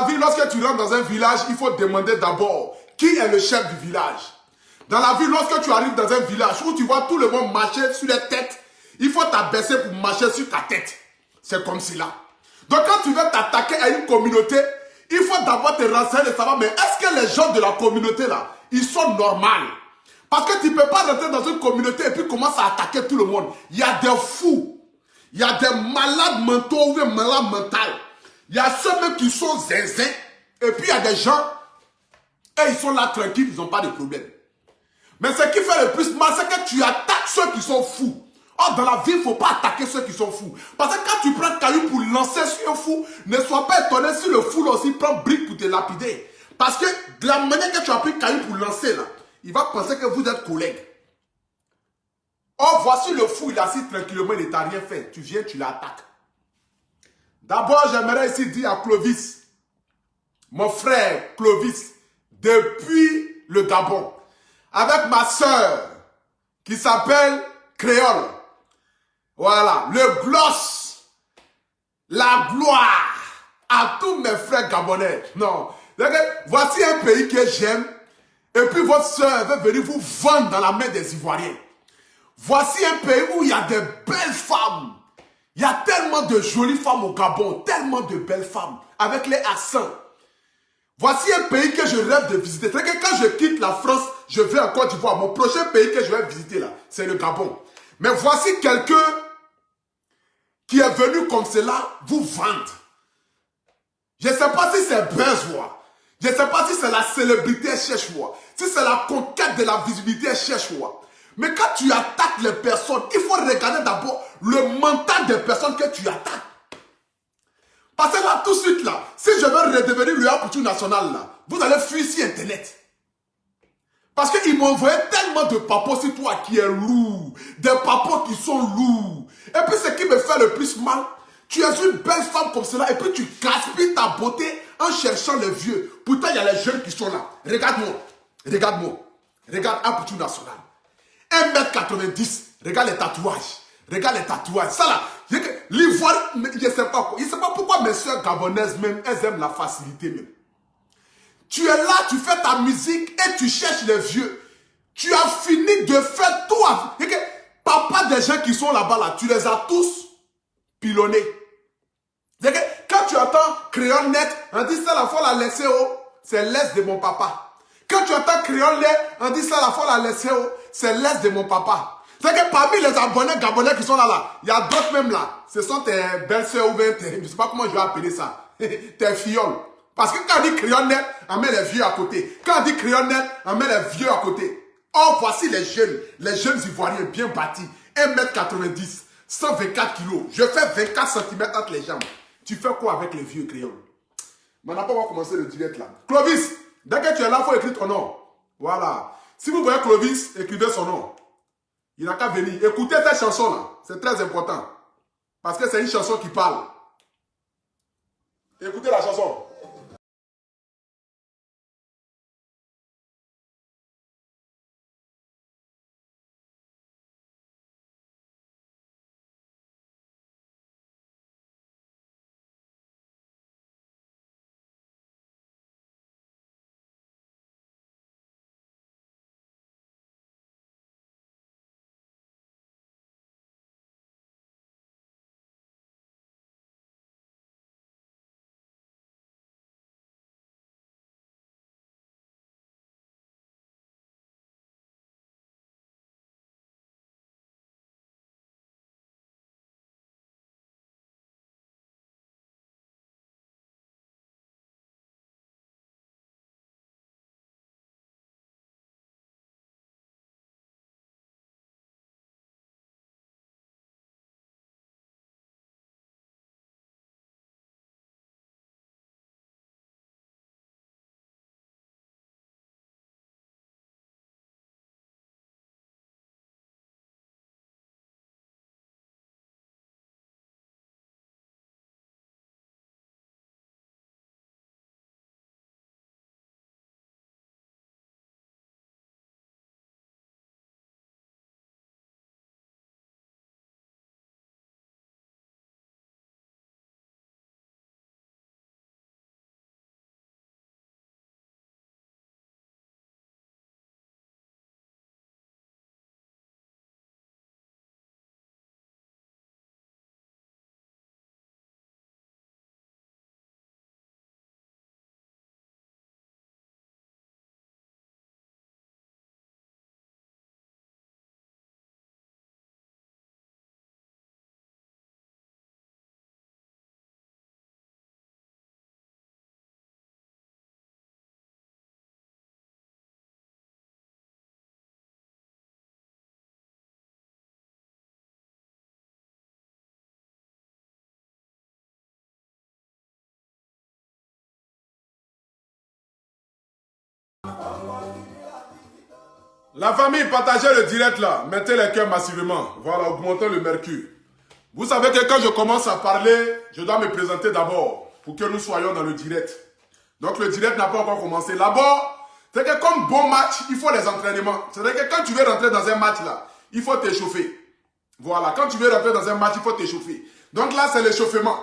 la vie, lorsque tu rentres dans un village, il faut demander d'abord qui est le chef du village. Dans la vie, lorsque tu arrives dans un village où tu vois tout le monde marcher sur les têtes, il faut t'abaisser pour marcher sur ta tête. C'est comme cela. Donc quand tu veux t'attaquer à une communauté, il faut d'abord te renseigner de savoir, mais est-ce que les gens de la communauté là, ils sont normaux? Parce que tu ne peux pas rentrer dans une communauté et puis commencer à attaquer tout le monde. Il y a des fous, il y a des malades mentaux ou des malades mentaux. Il y a ceux même qui sont zinzins. Et puis il y a des gens, et ils sont là tranquilles, ils n'ont pas de problème. Mais ce qui fait le plus mal, c'est que tu attaques ceux qui sont fous. Or, dans la vie, il ne faut pas attaquer ceux qui sont fous. Parce que quand tu prends un caillou pour lancer sur un fou, ne sois pas étonné si le fou là aussi prend brique pour te lapider. Parce que de la manière que tu as pris le caillou pour lancer là, il va penser que vous êtes collègues. Or, voici le fou, il est assis tranquillement, il ne t'a rien fait. Tu viens, tu l'attaques. D'abord, j'aimerais ici dire à Clovis, mon frère Clovis, depuis le Gabon, avec ma soeur qui s'appelle Créole. Voilà, le gloss, la gloire à tous mes frères gabonais. Non, voici un pays que j'aime et puis votre soeur veut venir vous vendre dans la main des Ivoiriens. Voici un pays où il y a des belles femmes. Il y a tellement de jolies femmes au Gabon, tellement de belles femmes avec les accents. Voici un pays que je rêve de visiter. C'est que quand je quitte la France, je vais en Côte d'Ivoire. Mon prochain pays que je vais visiter là, c'est le Gabon. Mais voici quelqu'un qui est venu comme cela vous vendre. Je ne sais pas si c'est besoin. Je ne sais pas si c'est la célébrité cherche-moi. Si c'est la conquête de la visibilité cherche-moi. Mais quand tu attaques les personnes, il faut regarder d'abord le mental des personnes que tu attaques. Parce que là, tout de suite, là, si je veux redevenir le couture national, là, vous allez fuir sur Internet. Parce qu'ils m'ont envoyé tellement de papos sur toi qui est lourd. Des papos qui sont lourds. Et puis, ce qui me fait le plus mal, tu es une belle femme comme cela et puis tu gaspilles ta beauté en cherchant les vieux. Pourtant, il y a les jeunes qui sont là. Regarde-moi. Regarde-moi. Regarde un couture national. 1m90. Regarde les tatouages. Regarde les tatouages. Ça là, l'ivoire, je ne sais pas quoi. Je ne sais pas pourquoi mes soeurs gabonaises même, elles aiment la facilité même. Tu es là, tu fais ta musique et tu cherches les vieux. Tu as fini de faire tout. Papa des gens qui sont là-bas, là, tu les as tous pilonnés. Quand tu entends créole net, on dit ça la fois la laisser haut, c'est l'est de mon papa. Quand tu entends créole net, on dit ça la fois la laisser haut, c'est l'est de mon papa. C'est que parmi les abonnés gabonais qui sont là, il y a d'autres même là. Ce sont tes belles-sœurs ou bien tes, je ne sais pas comment je vais appeler ça, tes filleuls. Parce que quand on dit créole net, on met les vieux à côté. Quand on dit créole net, on met les vieux à côté. Or, voici les jeunes Ivoiriens bien bâtis. 1m90, 124 kg. Je fais 24 cm entre les jambes. Tu fais quoi avec les vieux créoles? Maintenant, on va commencer le direct là. Clovis, dès que tu es là, il faut écrire ton nom. Voilà. Si vous voyez Clovis, écrivez son nom. Il n'a qu'à venir. Écoutez cette chanson là. C'est très important. Parce que c'est une chanson qui parle. Écoutez la chanson. La famille, partagez le direct là. Mettez les cœurs massivement. Voilà, augmentez le mercure. Vous savez que quand je commence à parler, je dois me présenter d'abord pour que nous soyons dans le direct. Donc le direct n'a pas encore commencé. D'abord, c'est que comme bon match, il faut les entraînements. C'est-à-dire que quand tu veux rentrer dans un match là, il faut t'échauffer. Voilà, quand tu veux rentrer dans un match, il faut t'échauffer. Donc là, c'est l'échauffement.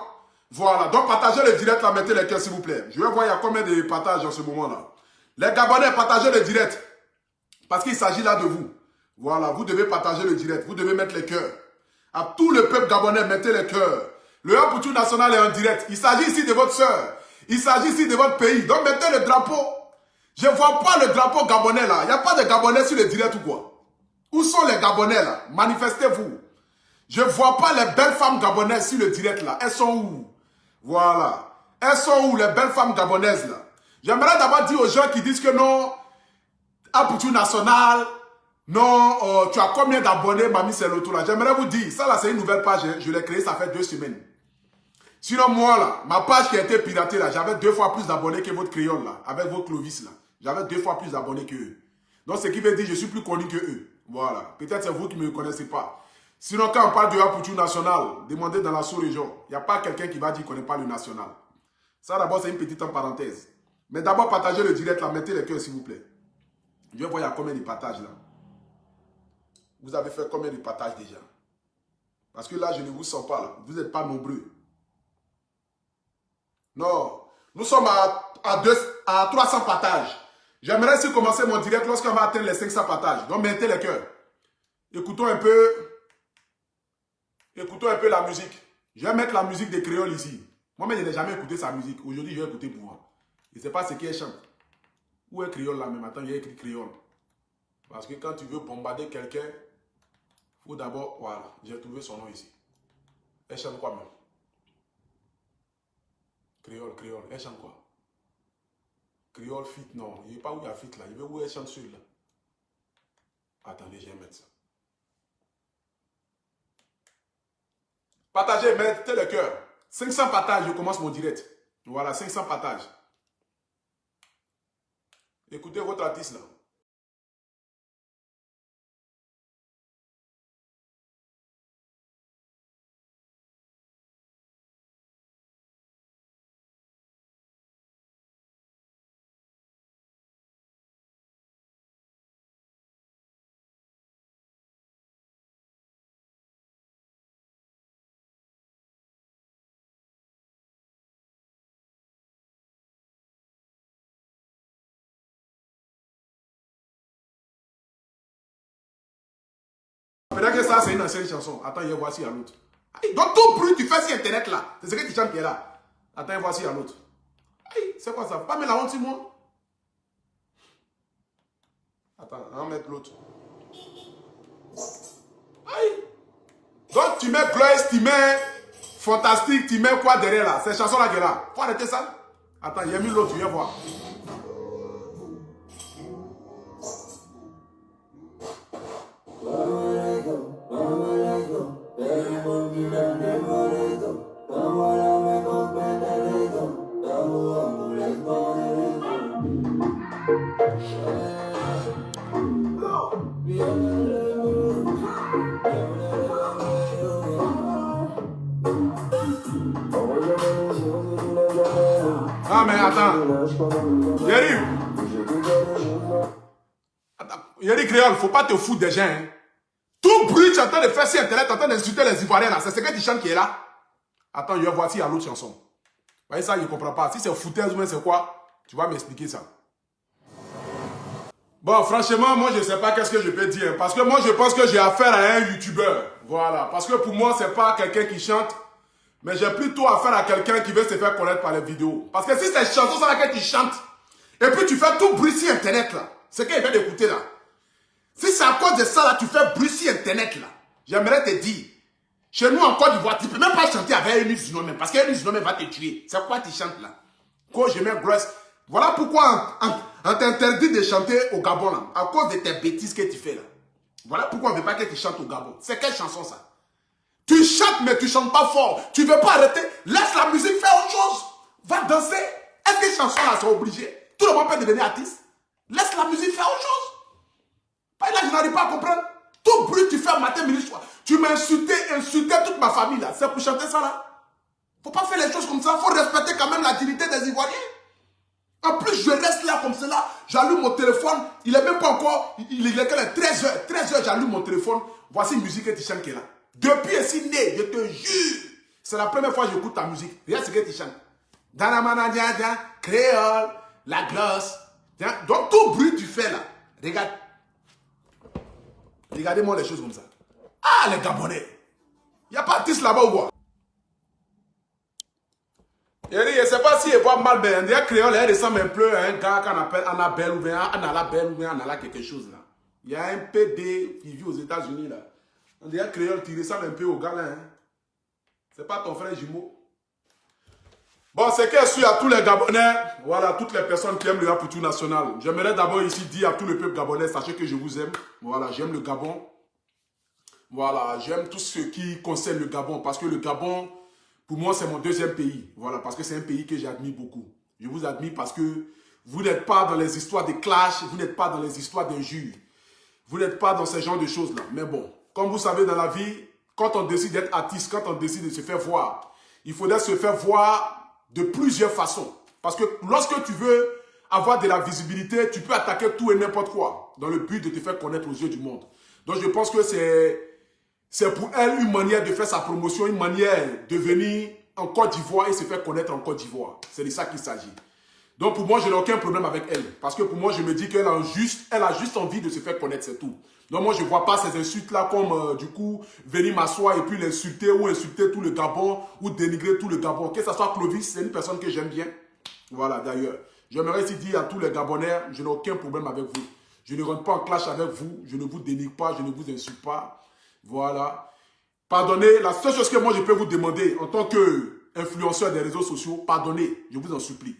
Voilà, donc partagez le direct là, mettez les cœurs s'il vous plaît. Je vais voir il y a combien de partages en ce moment là. Les Gabonais, partagez le direct. Parce qu'il s'agit là de vous. Voilà, vous devez partager le direct. Vous devez mettre les cœurs. À tout le peuple gabonais, mettez les cœurs. Le 1 pour tout national est en direct. Il s'agit ici de votre soeur. Il s'agit ici de votre pays. Donc mettez le drapeau. Je ne vois pas le drapeau gabonais là. Il n'y a pas de Gabonais sur le direct ou quoi? Où sont les Gabonais là? Manifestez-vous. Je ne vois pas les belles femmes gabonaises sur le direct là. Elles sont où? Voilà. Elles sont où les belles femmes gabonaises là? J'aimerais d'abord dire aux gens qui disent que non, Aputu National, non, tu as combien d'abonnés, Mamie Seloto là? J'aimerais vous dire, ça là c'est une nouvelle page, je l'ai créée, ça fait 2 semaines. Sinon moi là, ma page qui a été piratée là, j'avais 2 fois plus d'abonnés que votre créole là, avec votre Clovis là. J'avais 2 fois plus d'abonnés que eux. Donc ce qui veut dire que je suis plus connu que eux. Voilà. Peut-être c'est vous qui ne me connaissez pas. Sinon quand on parle de Aputu National, demandez dans la sous-région. Il n'y a pas quelqu'un qui va dire qu'on n'est pas le national. Ça d'abord c'est une petite parenthèse. Mais d'abord partagez le direct là, mettez les cœurs s'il vous plaît. Je vais voir il y a combien de partages là. Vous avez fait combien de partages déjà? Parce que là je ne vous sens pas là. Vous n'êtes pas nombreux. Non. Nous sommes à 300 partages. J'aimerais aussi commencer mon direct lorsqu'on va atteindre les 500 partages. Donc mettez les cœurs. Écoutons un peu la musique. Je vais mettre la musique des créoles ici. Moi-même, je n'ai jamais écouté sa musique. Aujourd'hui, je vais écouter pour moi. Je ne sais pas ce qu'elle chante. Où est créole là même? Attends, il y a écrit créole. Parce que quand tu veux bombarder quelqu'un, il faut d'abord... Voilà, j'ai trouvé son nom ici. Elle chante quoi même? Créole. Elle chante quoi? Créole fit, non. Il n'y a pas où il y a fit là. Il veut où elle chante sur là. Attendez, je vais mettre ça. Partagez, mettez le cœur. 500 partages, je commence mon direct. Voilà, 500 partages. Écoutez votre artiste là. Peut-être que ça, c'est une ancienne chanson. Attends, je vois s'il y a l'autre. Donc, tout bruit tu fais sur Internet là. C'est ce que tu chantes qui est là. Attends, je vois s'il y a l'autre. C'est quoi ça? Pas mettre la honte sur moi. Attends, on va mettre l'autre. Donc, tu mets Gloire, tu mets Fantastique, tu mets quoi derrière là? Cette chanson là qui est là. Faut arrêter ça. Attends, il y a mis l'autre, je vais voir. Ah mais attends. Yeri Créole, faut pas te foutre des gens. Hein. Tout bruit, tu es en train de faire sur Internet, tu es en train d'insulter les Ivoiriens là. C'est ce que tu chantes qui est là. Attends, je vais voir s'il y a l'autre chanson. Vous voyez ça, je ne comprends pas. Si c'est foutaise ou bien c'est quoi, tu vas m'expliquer ça. Bon, franchement, moi, je ne sais pas qu'est-ce que je peux dire. Parce que moi, je pense que j'ai affaire à un YouTuber. Voilà. Parce que pour moi, ce n'est pas quelqu'un qui chante. Mais j'ai plutôt affaire à quelqu'un qui veut se faire connaître par les vidéos. Parce que si c'est une chanson sur laquelle tu chantes, et puis tu fais tout bruit sur Internet, là. C'est qu'il vient d'écouter, là. Si c'est à cause de ça, là, tu fais bruit sur Internet, là. J'aimerais te dire. Chez nous, en Côte d'Ivoire, tu ne peux même pas chanter avec Elie Zinomé. Parce qu'Elie Zinomé va te tuer. C'est quoi tu chantes, là? Quand je mets Gloire. Voilà pourquoi on t'interdit de chanter au Gabon, là. À cause de tes bêtises que tu fais, là. Voilà pourquoi on ne veut pas que tu chantes au Gabon. C'est quelle chanson, ça? Tu chantes, mais tu ne chantes pas fort. Tu ne veux pas arrêter. Laisse la musique faire autre chose. Va danser. Est-ce que ces chansons-là sont obligées? Tout le monde peut devenir artiste. Laisse la musique faire autre chose. Pas Et là, je n'arrive pas à comprendre. Tout bruit tu fais matin, midi, soir. Tu m'as insulté toute ma famille là. C'est pour chanter ça là. Faut pas faire les choses comme ça. Faut respecter quand même la dignité des Ivoiriens. En plus, je reste là comme cela. J'allume mon téléphone. Il est même pas encore. Il est 13h. 13h, j'allume mon téléphone. Voici une musique que tu chantes qui est là. Depuis ici né, je te jure. C'est la première fois que j'écoute ta musique. Regarde ce que tu chantes. Dans la manania, créole, la glosse. Donc tout bruit tu fais là. Regarde. Regardez-moi les choses comme ça. Ah, les Gabonais. Il n'y a pas d'artiste là-bas ou quoi? Je ne sais pas si il voit mal, mais un créole, il ressemble un peu à un gars qu'on appelle Annabelle ou bien Annabelle ou bien Annala quelque chose là. Il y a un PD qui vit aux États-Unis là. On dirait créole qui ressemble un peu au gars là. Hein? C'est pas ton frère jumeau. Bon, c'est que je suis à tous les Gabonais, voilà, toutes les personnes qui aiment le rap tout national. J'aimerais d'abord ici dire à tout le peuple gabonais, sachez que je vous aime. Voilà, j'aime le Gabon. Voilà, j'aime tout ce qui concerne le Gabon, parce que le Gabon, pour moi, c'est mon deuxième pays. Voilà, parce que c'est un pays que j'admire beaucoup. Je vous admire parce que vous n'êtes pas dans les histoires de clash, vous n'êtes pas dans les histoires d'injures. Vous n'êtes pas dans ce genre de choses-là. Mais bon, comme vous savez dans la vie, quand on décide d'être artiste, quand on décide de se faire voir, il faudrait se faire voir de plusieurs façons. Parce que lorsque tu veux avoir de la visibilité, tu peux attaquer tout et n'importe quoi dans le but de te faire connaître aux yeux du monde. Donc je pense que c'est pour elle une manière de faire sa promotion, une manière de venir en Côte d'Ivoire et se faire connaître en Côte d'Ivoire. C'est de ça qu'il s'agit. Donc pour moi, je n'ai aucun problème avec elle. Parce que pour moi, je me dis qu'elle a juste envie de se faire connaître, c'est tout. Donc moi, je ne vois pas ces insultes-là comme, du coup, venir m'asseoir et puis l'insulter ou insulter tout le Gabon ou dénigrer tout le Gabon. Que ce soit Clovis, c'est une personne que j'aime bien. Voilà, d'ailleurs. J'aimerais ici dire à tous les Gabonais, je n'ai aucun problème avec vous. Je ne rentre pas en clash avec vous. Je ne vous dénigre pas, je ne vous insulte pas. Voilà. Pardonnez, la seule chose que moi, je peux vous demander en tant qu'influenceur des réseaux sociaux, pardonnez, je vous en supplie.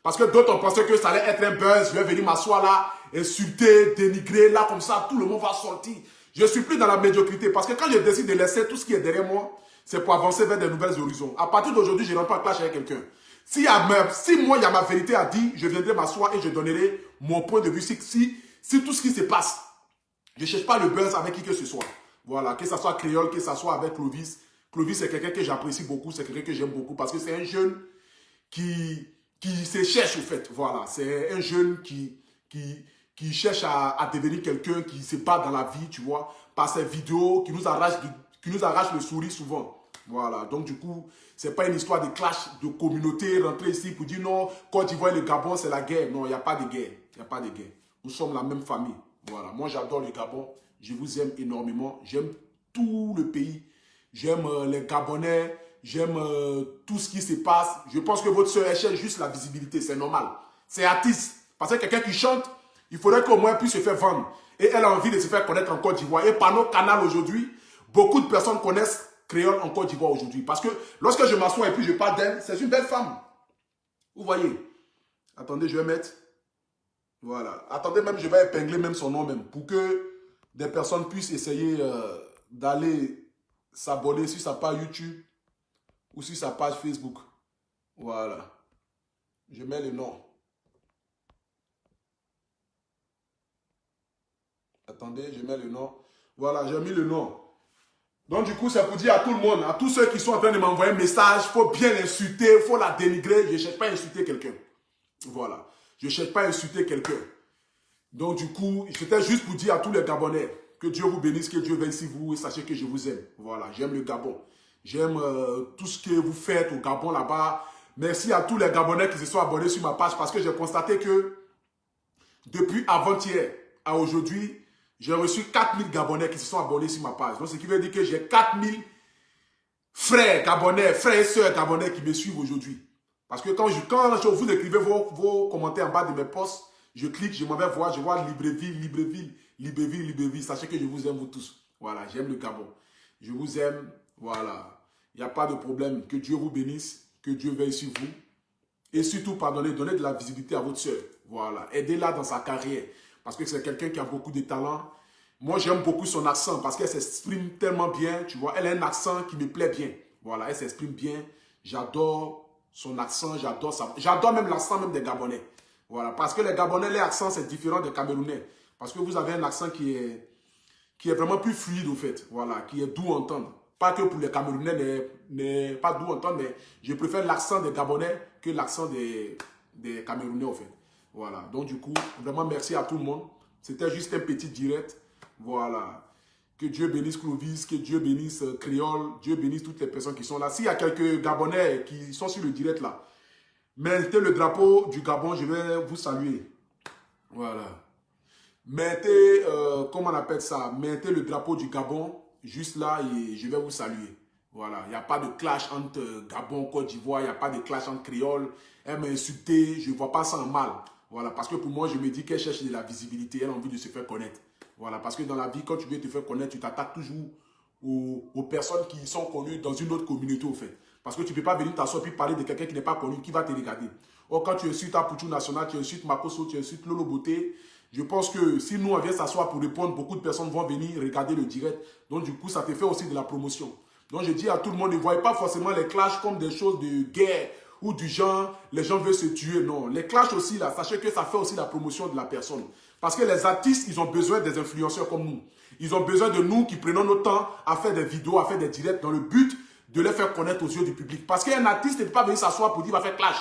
Parce que d'autres ont pensé que ça allait être un buzz, je vais venir m'asseoir là, insulter, dénigrer, là comme ça, tout le monde va sortir. Je suis plus dans la médiocrité parce que quand je décide de laisser tout ce qui est derrière moi, c'est pour avancer vers de nouvelles horizons. À partir d'aujourd'hui, je ne rentre pas en clash avec quelqu'un. Si moi, il y a ma vérité à dire, je viendrai m'asseoir et je donnerai mon point de vue. Si tout ce qui se passe, je ne cherche pas le buzz avec qui que ce soit. Voilà, que ce soit créole, que ce soit avec Clovis. Clovis, c'est quelqu'un que j'apprécie beaucoup, c'est quelqu'un que j'aime beaucoup parce que c'est un jeune qui se cherche au fait. Voilà, c'est un jeune qui cherche à devenir quelqu'un, qui se bat dans la vie, tu vois, par ses vidéos, qui nous arrache le sourire souvent. Voilà, donc du coup, c'est pas une histoire de clash de communauté, rentrer ici pour dire non, Côte d'Ivoire et le Gabon, c'est la guerre. Non, il n'y a pas de guerre. Il n'y a pas de guerre. Nous sommes la même famille. Voilà, moi j'adore le Gabon. Je vous aime énormément. J'aime tout le pays. J'aime les Gabonais. J'aime tout ce qui se passe. Je pense que votre soeur cherche juste la visibilité. C'est normal. C'est artiste. Parce que quelqu'un qui chante, il faudrait qu'au moins puisse se faire vendre. Et elle a envie de se faire connaître en Côte d'Ivoire. Et par nos canaux aujourd'hui, beaucoup de personnes connaissent créole en Côte d'Ivoire aujourd'hui. Parce que lorsque je m'assois et puis je parle d'elle, c'est une belle femme. Vous voyez. Attendez, je vais mettre. Voilà. Attendez même, je vais épingler même son nom même. Pour que des personnes puissent essayer d'aller s'abonner sur sa page YouTube ou sur sa page Facebook. Voilà. Je mets le nom. Attendez, je mets le nom. Voilà, j'ai mis le nom. Donc du coup, c'est pour dire à tout le monde, à tous ceux qui sont en train de m'envoyer un message, il faut bien l'insulter, il faut la dénigrer. Je ne cherche pas à insulter quelqu'un. Voilà. Je ne cherche pas à insulter quelqu'un. Donc du coup, c'était juste pour dire à tous les Gabonais, que Dieu vous bénisse, que Dieu veille sur vous et sachez que je vous aime. Voilà, j'aime le Gabon. J'aime tout ce que vous faites au Gabon là-bas. Merci à tous les Gabonais qui se sont abonnés sur ma page parce que j'ai constaté que depuis avant-hier à aujourd'hui, j'ai reçu 4000 Gabonais qui se sont abonnés sur ma page. Donc ce qui veut dire que j'ai 4000 frères Gabonais, frères et sœurs Gabonais qui me suivent aujourd'hui. Parce que quand vous écrivez vos commentaires en bas de mes posts, je clique, je m'en vais voir, je vois Libreville, Libreville, Libreville, Libreville. Sachez que je vous aime vous tous. Voilà, j'aime le Gabon. Je vous aime, voilà. Il n'y a pas de problème. Que Dieu vous bénisse, que Dieu veille sur vous. Et surtout, pardonnez, donnez de la visibilité à votre soeur. Voilà, aidez-la dans sa carrière. Parce que c'est quelqu'un qui a beaucoup de talent. Moi, j'aime beaucoup son accent parce qu'elle s'exprime tellement bien. Tu vois, elle a un accent qui me plaît bien. Voilà, elle s'exprime bien. J'adore son accent, j'adore même l'accent même des Gabonais. Voilà, parce que les Gabonais, leur accent, c'est différent des Camerounais. Parce que vous avez un accent qui est vraiment plus fluide, au fait. Voilà, qui est doux à entendre. Pas que pour les Camerounais n'est pas doux à entendre, mais je préfère l'accent des Gabonais que l'accent des Camerounais, au fait. Voilà, donc du coup, vraiment merci à tout le monde. C'était juste un petit direct. Voilà. Que Dieu bénisse Clovis, que Dieu bénisse Créole, Dieu bénisse toutes les personnes qui sont là. S'il y a quelques Gabonais qui sont sur le direct là, mettez le drapeau du Gabon, je vais vous saluer. Voilà. Mettez, comment on appelle ça? Mettez le drapeau du Gabon juste là et je vais vous saluer. Voilà. Il n'y a pas de clash entre Gabon, Côte d'Ivoire, il n'y a pas de clash entre Créole. Elle m'a insulté, je ne vois pas ça en mal. Voilà. Parce que pour moi, je me dis qu'elle cherche de la visibilité, elle a envie de se faire connaître. Voilà, parce que dans la vie, quand tu veux te faire connaître, tu t'attaques toujours aux personnes qui sont connues dans une autre communauté, au fait. Parce que tu ne peux pas venir t'asseoir et parler de quelqu'un qui n'est pas connu, qui va te regarder. Or, quand tu insultes Apoutou National, tu insultes Makoso, tu insultes Lolo Beauté, je pense que si nous, on vient s'asseoir pour répondre, beaucoup de personnes vont venir regarder le direct. Donc, du coup, ça te fait aussi de la promotion. Donc, je dis à tout le monde, ne voyez pas forcément les clashs comme des choses de guerre ou du genre, les gens veulent se tuer. Non, les clashs aussi, là, sachez que ça fait aussi la promotion de la personne. Parce que les artistes, ils ont besoin des influenceurs comme nous. Ils ont besoin de nous qui prenons notre temps à faire des vidéos, à faire des directs dans le but de les faire connaître aux yeux du public. Parce qu'un artiste ne peut pas venir s'asseoir pour dire qu'il va faire clash.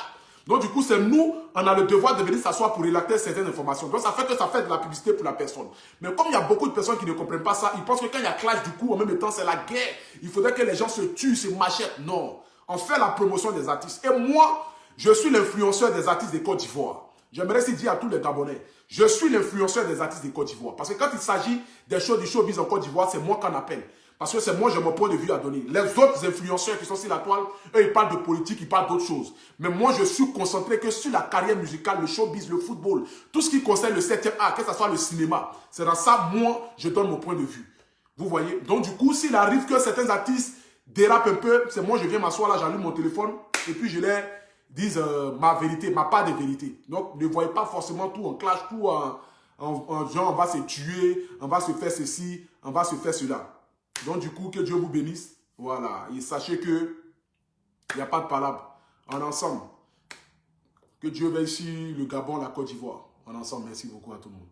Donc du coup, c'est nous, on a le devoir de venir s'asseoir pour relater certaines informations. Donc ça fait que ça fait de la publicité pour la personne. Mais comme il y a beaucoup de personnes qui ne comprennent pas ça, ils pensent que quand il y a clash, du coup, en même temps, c'est la guerre. Il faudrait que les gens se tuent, se machettent. Non. On fait la promotion des artistes. Et moi, je suis l'influenceur des artistes de Côte d'Ivoire. J'aimerais aussi dire à tous les Gabonais, je suis l'influenceur des artistes de Côte d'Ivoire. Parce que quand il s'agit des choses du showbiz en Côte d'Ivoire, c'est moi qu'on appelle. Parce que c'est moi, j'ai mon point de vue à donner. Les autres influenceurs qui sont sur la toile, eux, ils parlent de politique, ils parlent d'autres choses. Mais moi, je suis concentré que sur la carrière musicale, le showbiz, le football, tout ce qui concerne le 7e art, que ce soit le cinéma. C'est dans ça, moi, je donne mon point de vue. Vous voyez? Donc, du coup, s'il arrive que certains artistes dérapent un peu, c'est moi, je viens m'asseoir là, j'allume mon téléphone, et puis je leur dis ma vérité, ma part de vérité. Donc, ne voyez pas forcément tout en clash, tout en genre, on va se tuer, on va se faire ceci, on va se faire cela. Donc, du coup, que Dieu vous bénisse. Voilà. Et sachez que il n'y a pas de palabre. En ensemble. Que Dieu veille sur le Gabon, la Côte d'Ivoire. En ensemble, merci beaucoup à tout le monde.